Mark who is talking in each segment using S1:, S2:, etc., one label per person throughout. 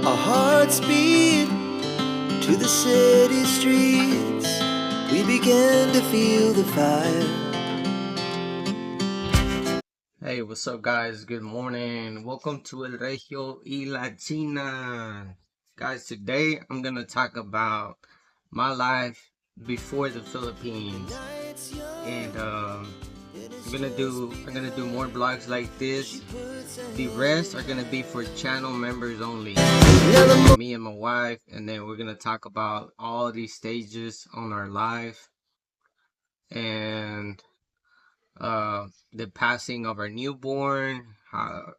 S1: Our hearts beat to the city streets. We began to feel the fire.
S2: Hey, what's up, guys? Good morning. Welcome to El Regio y Latina. Guys, today I'm gonna talk about my life before the Philippines, and I'm gonna do more vlogs like this. The rest are gonna be for channel members only. Me and my wife, and then we're gonna talk about all these stages on our life and the passing of our newborn.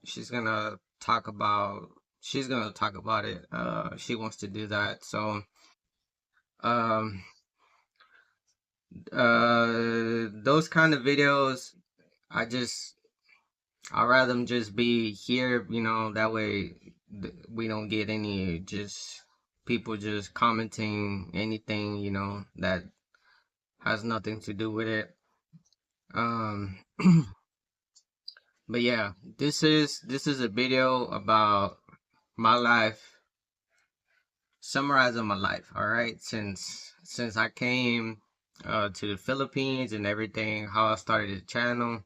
S2: She's gonna talk about it. She wants to do that. So um those kind of videos, I just I'd rather them just be here, that way we don't get any just people just commenting anything, that has nothing to do with it. Um but yeah, this is a video about my life, summarizing my life. All right, since I came to the Philippines and everything, how I started the channel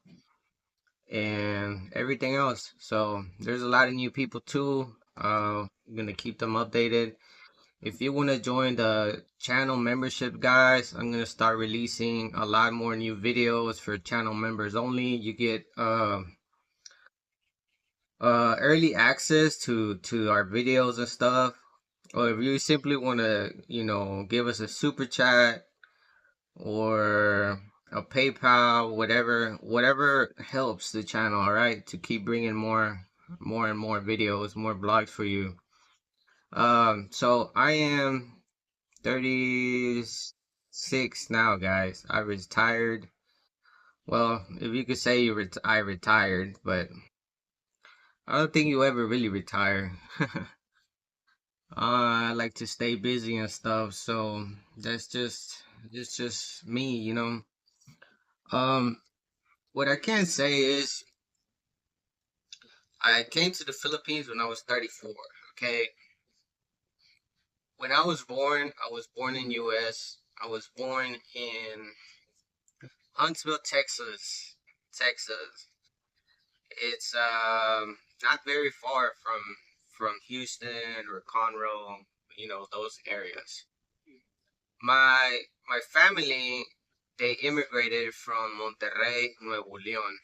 S2: and everything else. So there's a lot of new people too. I'm gonna keep them updated. If you want to join the channel membership, guys, I'm gonna start releasing a lot more new videos for channel members only. You get early access to our videos and stuff. Or if you simply want to, give us a super chat or a PayPal, whatever helps the channel, all right, to keep bringing more and more videos, more vlogs for you. So I am 36 now, guys. I retired. Well, if you could say I retired, but I don't think you ever really retire. I like to stay busy and stuff, so that's just me. Um, what I can say is I came to the Philippines when I was 34. Okay, when I was born in U.S. I was born in Huntsville, Texas. Texas. It's not very far from Houston or Conroe, those areas. My family, they immigrated from Monterrey, Nuevo León.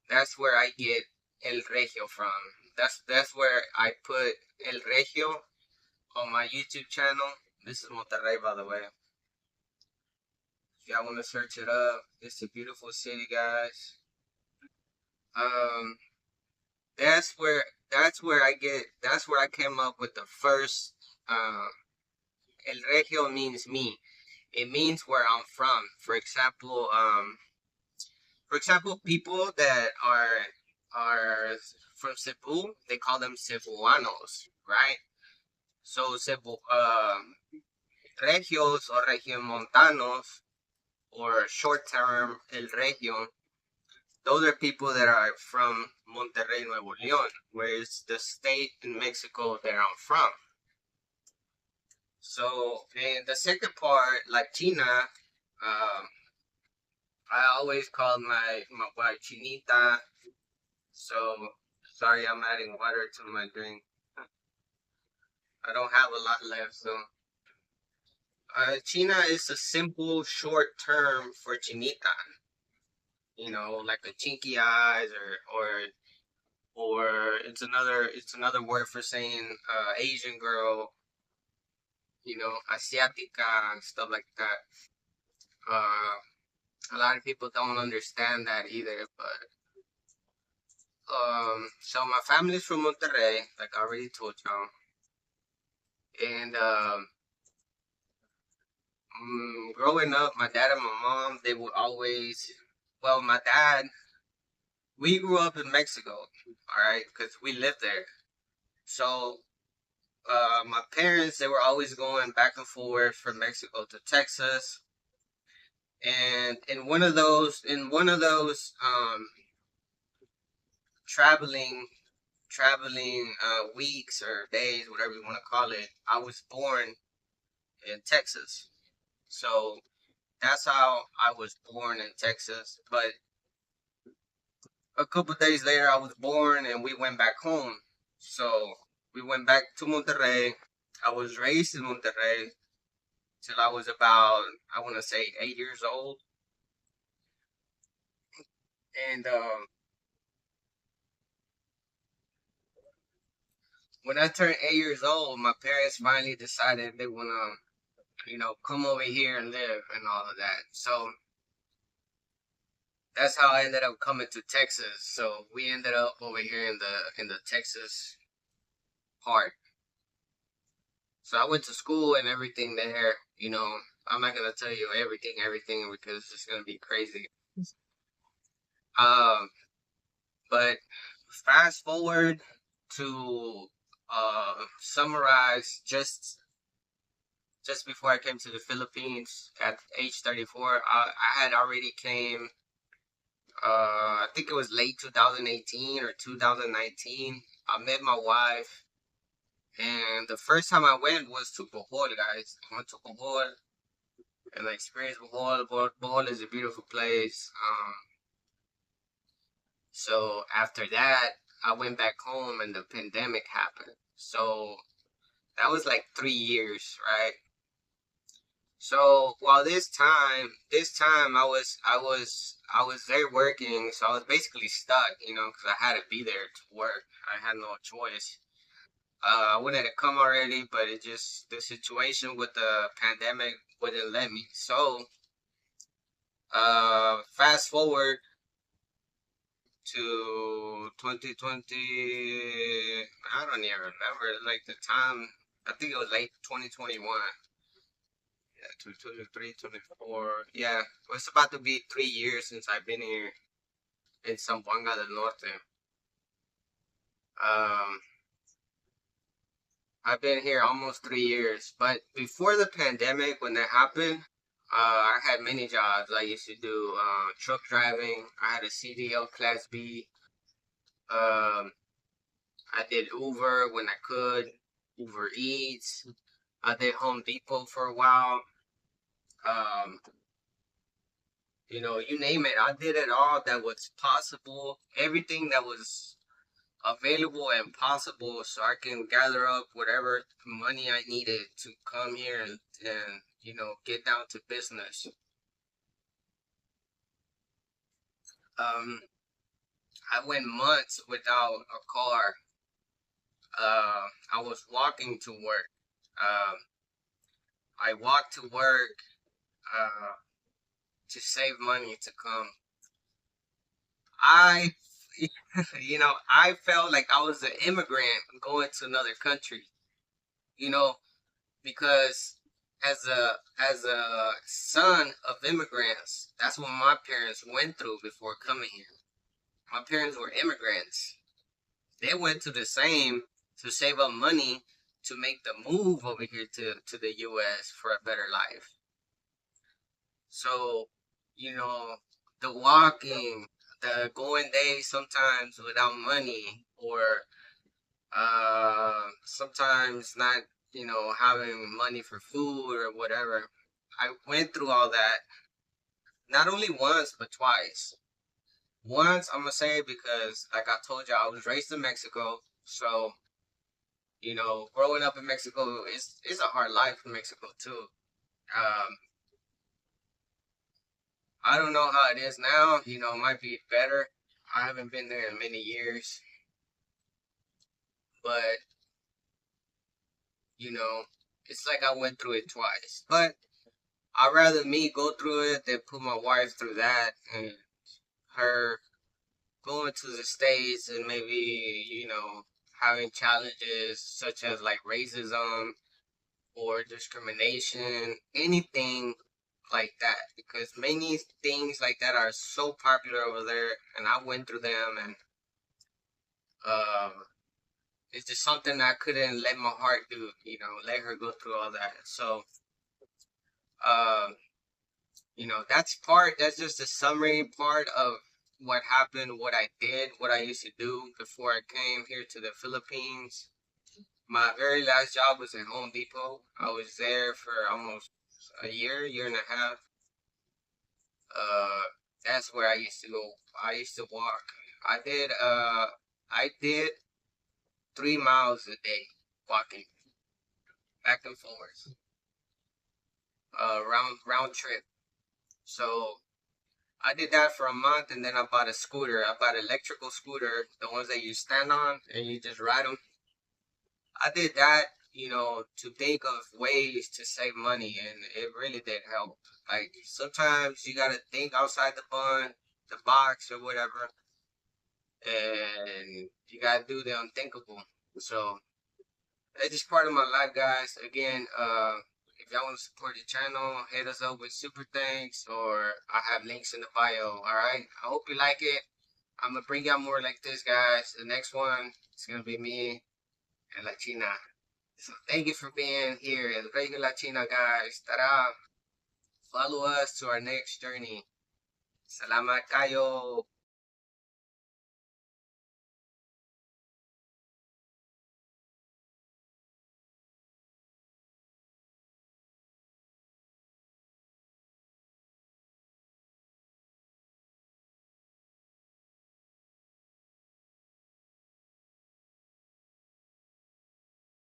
S2: That's where I get El Regio from. That's where I put El Regio on my YouTube channel. This is Monterrey, by the way. If y'all want to search it up, it's a beautiful city, guys. Um, that's where I came up with the first. El Regio means me. It means where I'm from. For example, people that are from Cebu, they call them Cebuanos, right? So Regios or Regiomontanos, or short term El Regio, those are people that are from Monterrey, Nuevo León, where it's the state in Mexico that I'm from. So, in the second part, Latina, um, I always call my wife Chinita. So, sorry, I'm adding water to my drink. I don't have a lot left, so. China is a simple short term for Chinita. Like a chinky eyes, or it's another word for saying Asian girl, Asiatica and stuff like that. Uh, a lot of people don't understand that either, but so my family's from Monterrey, like I already told y'all, and growing up, my dad and my mom, they would always, well, my dad, we grew up in Mexico, all right, because we lived there. So my parents, they were always going back and forth from Mexico to Texas, and in one of those traveling traveling weeks or days, whatever you want to call it, I was born in Texas. So that's how I was born in Texas. But a couple days later, I was born and we went back home. So we went back to Monterrey. I was raised in Monterrey till I was about, I want to say, 8 years old. And when I turned 8 years old, my parents finally decided they want to, come over here and live and all of that. So that's how I ended up coming to Texas. So we ended up over here in the Texas part. So I went to school and everything there. I'm not gonna tell you everything because it's gonna be crazy. Um, but fast forward to summarize just before I came to the Philippines at age 34, I had already came. I think it was late 2018 or 2019. I met my wife, and the first time I went was to Bohol, guys. I went to Bohol and I experienced Bohol. Bohol is a beautiful place. So after that, I went back home and the pandemic happened. So that was like 3 years, right? So while this time I was there working, so I was basically stuck, because I had to be there to work. I had no choice. I wanted to come already, but it just the situation with the pandemic wouldn't let me. So fast forward to 2020. I don't even remember like the time. I think it was late 2021. Yeah, 2023, 24. Yeah, it's about to be 3 years since I've been here in Zamboanga del Norte. Um, I've been here almost 3 years. But before the pandemic, when that happened, I had many jobs. I used to do truck driving. I had a CDL Class B. Um, I did Uber when I could, Uber Eats. I did Home Depot for a while. Um, you name it. I did it all that was possible. Everything that was available and possible so I can gather up whatever money I needed to come here and get down to business. Um, I went months without a car. I was walking to work. Um, I walked to work uh, to save money to come. I, I felt like I was an immigrant going to another country. You know, because as a son of immigrants, that's what my parents went through before coming here. My parents were immigrants. They went to the same to save up money to make the move over here to the US for a better life. So, you know, the walking, the going days sometimes without money, or sometimes not, having money for food or whatever. I went through all that not only once but twice. Once I'm gonna say because, like I told you, I was raised in Mexico, so growing up in Mexico is a hard life in Mexico too. Um, I don't know how it is now. It might be better. I haven't been there in many years, but you know, it's like I went through it twice. But I'd rather me go through it than put my wife through that and her going to the States and maybe, having challenges such as like racism or discrimination, anything like that. Because many things like that are so popular over there and I went through them and um it's just something I couldn't let my heart do, let her go through all that. So um that's just the summary part of what happened, what I did, what I used to do before I came here to the Philippines. My very last job was at Home Depot. I was there for almost a year and a half. Uh, that's where I used to go. I used to walk. I did 3 miles a day walking back and forth, round trip. So I did that for a month, and then I bought a scooter. I bought an electrical scooter, the ones that you stand on and you just ride them. I did that, to think of ways to save money, and it really did help. Like sometimes you gotta think outside the box or whatever, and you gotta do the unthinkable. So it's just part of my life, guys. Again, if y'all want to support the channel, hit us up with super thanks, or I have links in the bio. All right. I hope you like it. I'm gonna bring y'all more like this, guys. The next one is gonna be me and La China. So thank you for being here, El Rey La China, guys. Tara. Follow us to our next journey. Salamat kayo.